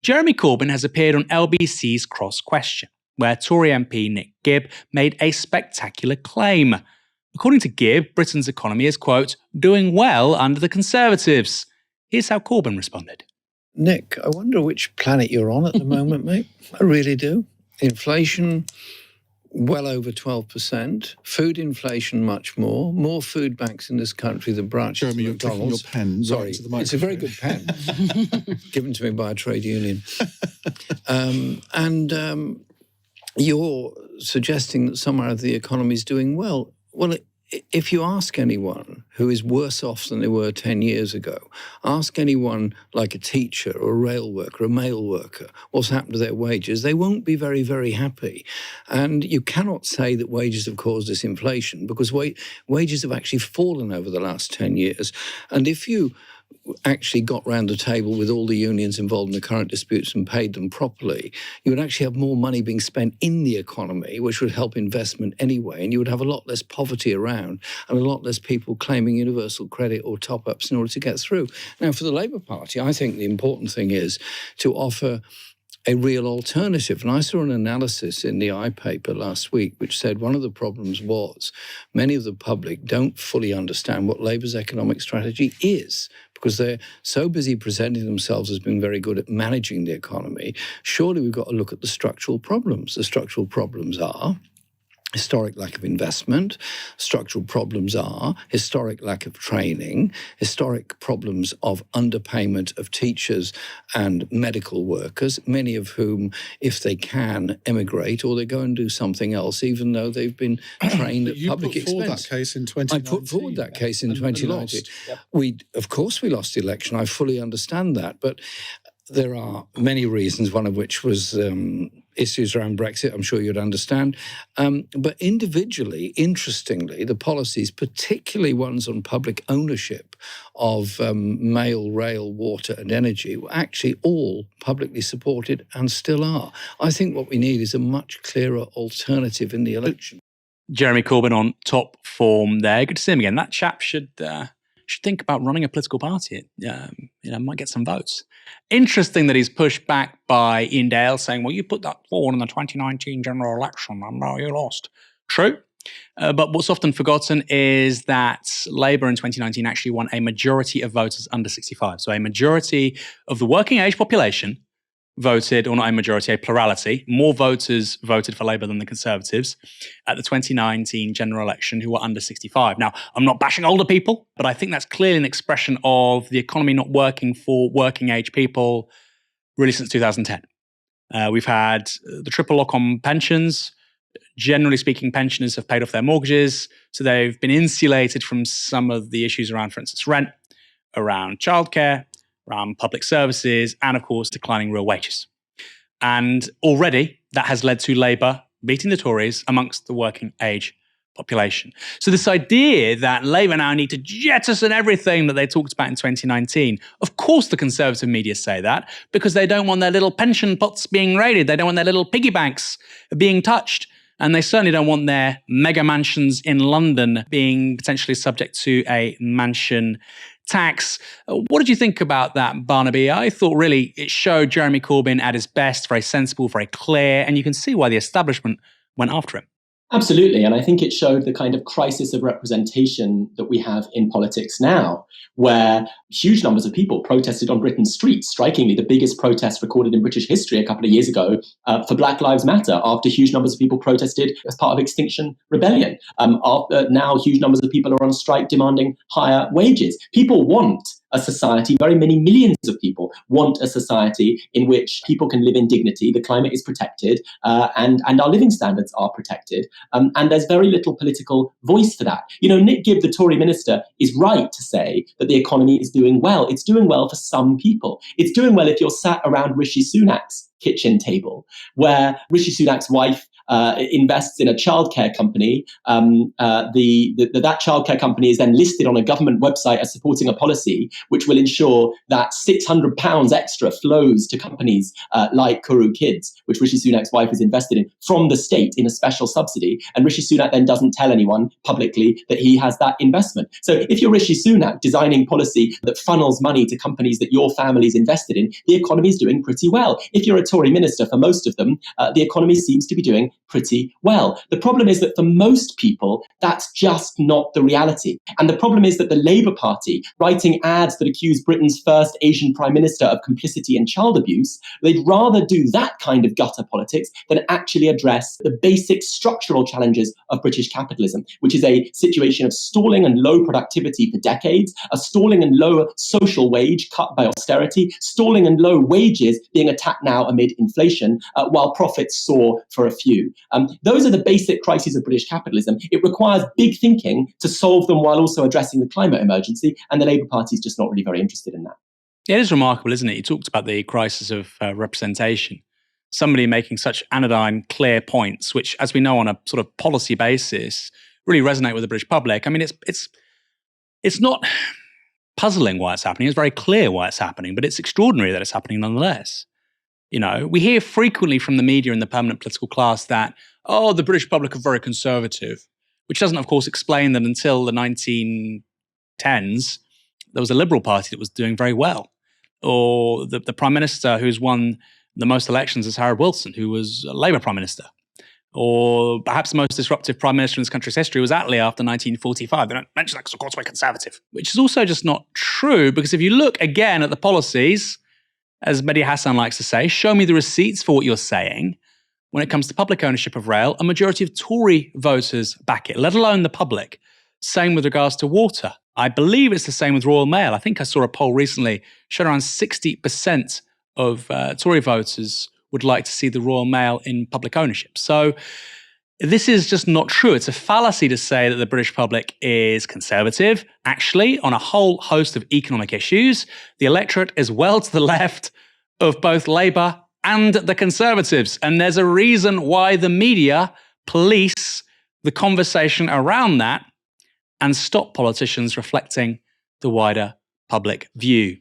Jeremy Corbyn has appeared on LBC's Cross Question, where Tory MP Nick Gibb made a spectacular claim. According to Gibb, Britain's economy is, quote, doing well under the Conservatives. Here's how Corbyn responded. Nick, I wonder which planet you're on at the moment, mate. I really do. Inflation, well over 12%. Food inflation, much more. More food banks in this country than branches Jeremy, of McDonald's. Your pen. Sorry, right to the microphone. it's a very good pen, given to me by a trade union. You're suggesting that somehow the economy is doing well. Well, if you ask anyone who is worse off than they were 10 years ago, ask anyone like a teacher or a rail worker, a mail worker, what's happened to their wages, they won't be very, very happy. And you cannot say that wages have caused this inflation because wages have actually fallen over the last 10 years. And if you actually got round the table with all the unions involved in the current disputes and paid them properly, you would actually have more money being spent in the economy, which would help investment anyway, and you would have a lot less poverty around and a lot less people claiming universal credit or top-ups in order to get through. Now, for the Labour Party, I think the important thing is to offer a real alternative. And I saw an analysis in the iPaper last week which said one of the problems was many of the public don't fully understand what Labour's economic strategy is because they're so busy presenting themselves as being very good at managing the economy. Surely we've got to look at the structural problems. The structural problems are historic lack of investment. Structural problems are historic lack of training, historic problems of underpayment of teachers and medical workers, many of whom, if they can, emigrate or they go and do something else, even though they've been trained at public expense. You put forward that case in 2019. I put forward that case in 2019. Yep. Of course we lost the election. I fully understand that. But there are many reasons, one of which was issues around Brexit, I'm sure you'd understand. But individually, interestingly, the policies, particularly ones on public ownership of mail, rail, water and energy, were actually all publicly supported and still are. I think what we need is a much clearer alternative in the election. Jeremy Corbyn on top form there. Good to see him again. That chap should think about running a political party. It might get some votes. Interesting that he's pushed back by Ian Dale saying, well, you put that forward in the 2019 general election and now you lost. True. But what's often forgotten is that Labour in 2019 actually won a majority of voters under 65. So a majority of the working age population voted, or not a majority, a plurality. More voters voted for Labour than the Conservatives at the 2019 general election who were under 65. Now, I'm not bashing older people, but I think that's clearly an expression of the economy not working for working age people really since 2010. We've had the triple lock on pensions. Generally speaking, pensioners have paid off their mortgages, so they've been insulated from some of the issues around, for instance, rent, around childcare, around public services, and of course, declining real wages. And already that has led to Labour beating the Tories amongst the working age population. So this idea that Labour now need to jettison everything that they talked about in 2019, of course the Conservative media say that because they don't want their little pension pots being raided. They don't want their little piggy banks being touched. And they certainly don't want their mega mansions in London being potentially subject to a mansion tax. What did you think about that, Barnaby? I thought really it showed Jeremy Corbyn at his best, very sensible, very clear, and you can see why the establishment went after him. Absolutely. And I think it showed the kind of crisis of representation that we have in politics now, where huge numbers of people protested on Britain's streets. Strikingly, the biggest protest recorded in British history a couple of years ago for Black Lives Matter, after huge numbers of people protested as part of Extinction Rebellion. Now huge numbers of people are on strike demanding higher wages. People want a society, very many millions of people want a society in which people can live in dignity, the climate is protected, and our living standards are protected. And there's very little political voice for that. Nick Gibb, the Tory minister, is right to say that the economy is doing well. It's doing well for some people. It's doing well if you're sat around Rishi Sunak's kitchen table, where Rishi Sunak's wife invests in a childcare company, that childcare company is then listed on a government website as supporting a policy which will ensure that £600 extra flows to companies like Kuru Kids, which Rishi Sunak's wife is invested in, from the state in a special subsidy. And Rishi Sunak then doesn't tell anyone publicly that he has that investment. So if you're Rishi Sunak designing policy that funnels money to companies that your family's invested in, the economy is doing pretty well. If you're a Tory minister, for most of them, the economy seems to be doing pretty well. The problem is that for most people, that's just not the reality. And the problem is that the Labour Party, writing ads that accuse Britain's first Asian Prime Minister of complicity in child abuse, they'd rather do that kind of gutter politics than actually address the basic structural challenges of British capitalism, which is a situation of stalling and low productivity for decades, a stalling and low social wage cut by austerity, stalling and low wages being attacked now amid inflation, while profits soar for a few. Those are the basic crises of British capitalism. It requires big thinking to solve them while also addressing the climate emergency, and the Labour Party is just not really very interested in that. Yeah, it is remarkable, isn't it? You talked about the crisis of representation. Somebody making such anodyne, clear points, which, as we know, on a sort of policy basis, really resonate with the British public. I mean, it's not puzzling why it's happening. It's very clear why it's happening, but it's extraordinary that it's happening nonetheless. You know, we hear frequently from the media and the permanent political class that, oh, the British public are very conservative, which doesn't, of course, explain that until the 1910s, there was a Liberal Party that was doing very well. Or the Prime Minister who's won the most elections is Harold Wilson, who was a Labour Prime Minister. Or perhaps the most disruptive Prime Minister in this country's history was Attlee after 1945. They don't mention that because, of course, we're conservative. Which is also just not true, because if you look again at the policies, as Mehdi Hassan likes to say, show me the receipts for what you're saying. When it comes to public ownership of rail, a majority of Tory voters back it, let alone the public. Same with regards to water. I believe it's the same with Royal Mail. I think I saw a poll recently showed around 60% of Tory voters would like to see the Royal Mail in public ownership. So this is just not true. It's a fallacy to say that the British public is conservative. Actually, on a whole host of economic issues, the electorate is well to the left of both Labour and the Conservatives. And there's a reason why the media police the conversation around that and stop politicians reflecting the wider public view.